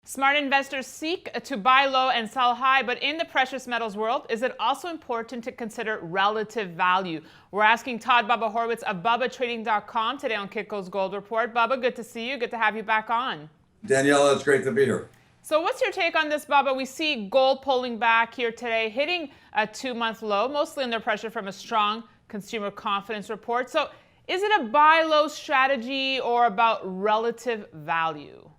Smart investors seek to buy low and sell high, but in the precious metals world, is it also important to consider relative value? We're asking Todd Bubba Horowitz of BubbaTrading.com today on Kitco's Gold Report. Bubba, good to see you. Good to have you back on. Daniela, it's great to be here. So what's your take on this, Bubba? We see gold pulling back here today, hitting a 2-month low, mostly under pressure from a strong consumer confidence report. So is it a buy low strategy or about relative value?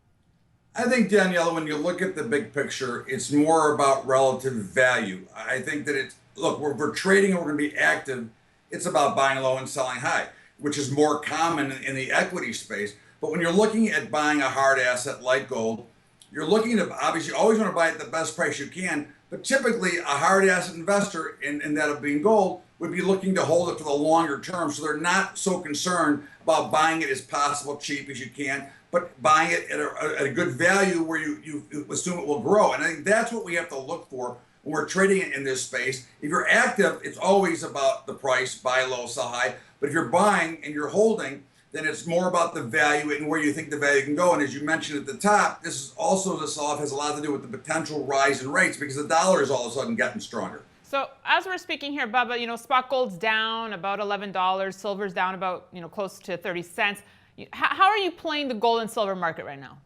I think, Daniela, when you look at the big picture, it's more about relative value. I think that look, we're trading and we're going to be active. It's about buying low and selling high, which is more common in the equity space. But when you're looking at buying a hard asset like gold, you're looking to obviously always want to buy at the best price you can. But typically, a hard asset investor, in that of being gold, would be looking to hold it for the longer term. So they're not so concerned about buying it as possible, cheap as you can, but buying it at a good value where you assume it will grow. And I think that's what we have to look for when we're trading it in this space. If you're active, it's always about the price, buy low, sell high. But if you're buying and you're holding, then it's more about the value and where you think the value can go. And as you mentioned at the top, this sell-off has a lot to do with the potential rise in rates because the dollar is all of a sudden getting stronger. So as we're speaking here, Bubba, spot gold's down about $11, silver's down about, close to 30 cents. How are you playing the gold and silver market right now?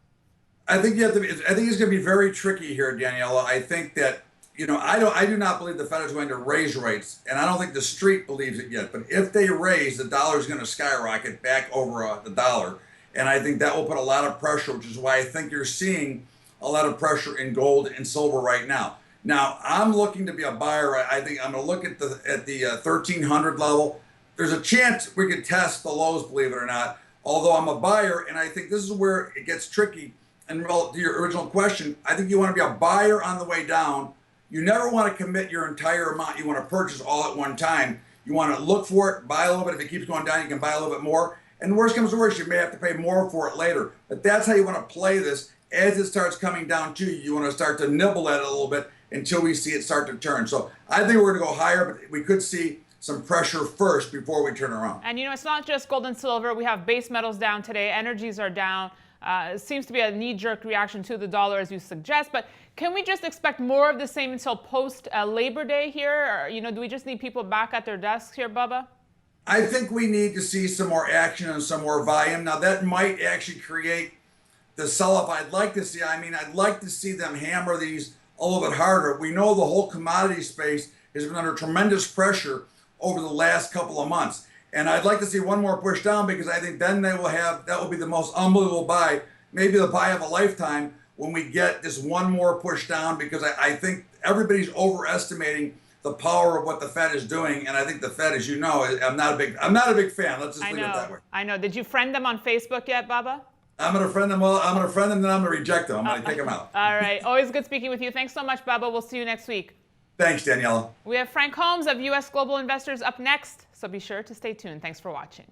I think I think it's going to be very tricky here, Daniela. I think that, I do not believe the Fed is going to raise rates, and I don't think the street believes it yet. But if they raise, the dollar is going to skyrocket back over the dollar, and I think that will put a lot of pressure, which is why I think you're seeing a lot of pressure in gold and silver right now. Now, I'm looking to be a buyer. I think I'm going to look at the 1300 level. There's a chance we could test the lows, believe it or not, although I'm a buyer, and I think this is where it gets tricky. And to your original question, I think you want to be a buyer on the way down. You never want to commit your entire amount. You want to purchase all at one time. You want to look for it, buy a little bit. If it keeps going down, you can buy a little bit more. And worst comes to worst, you may have to pay more for it later. But that's how you want to play this. As it starts coming down to you, you want to start to nibble at it a little bit until we see it start to turn. So I think we're going to go higher, but we could see some pressure first before we turn around. And it's not just gold and silver. We have base metals down today. Energies are down. It seems to be a knee-jerk reaction to the dollar, as you suggest. But can we just expect more of the same until post-Labor Day here? Or, do we just need people back at their desks here, Bubba? I think we need to see some more action and some more volume. Now, that might actually create the sell-off I'd like to see. I'd like to see them hammer these a little bit harder. We know the whole commodity space has been under tremendous pressure over the last couple of months. And I'd like to see one more push down because I think then that will be the most unbelievable buy, maybe the buy of a lifetime when we get this one more push down, because I think everybody's overestimating the power of what the Fed is doing. And I think the Fed, as you know, I'm not a big fan. Let's just leave it that way. I know. Did you friend them on Facebook yet, Bubba? I'm going to friend them. Well, I'm going to friend them, then I'm going to reject them. I'm going to kick them out. All right. Always good speaking with you. Thanks so much, Bubba. We'll see you next week. Thanks, Daniela. We have Frank Holmes of U.S. Global Investors up next, so be sure to stay tuned. Thanks for watching.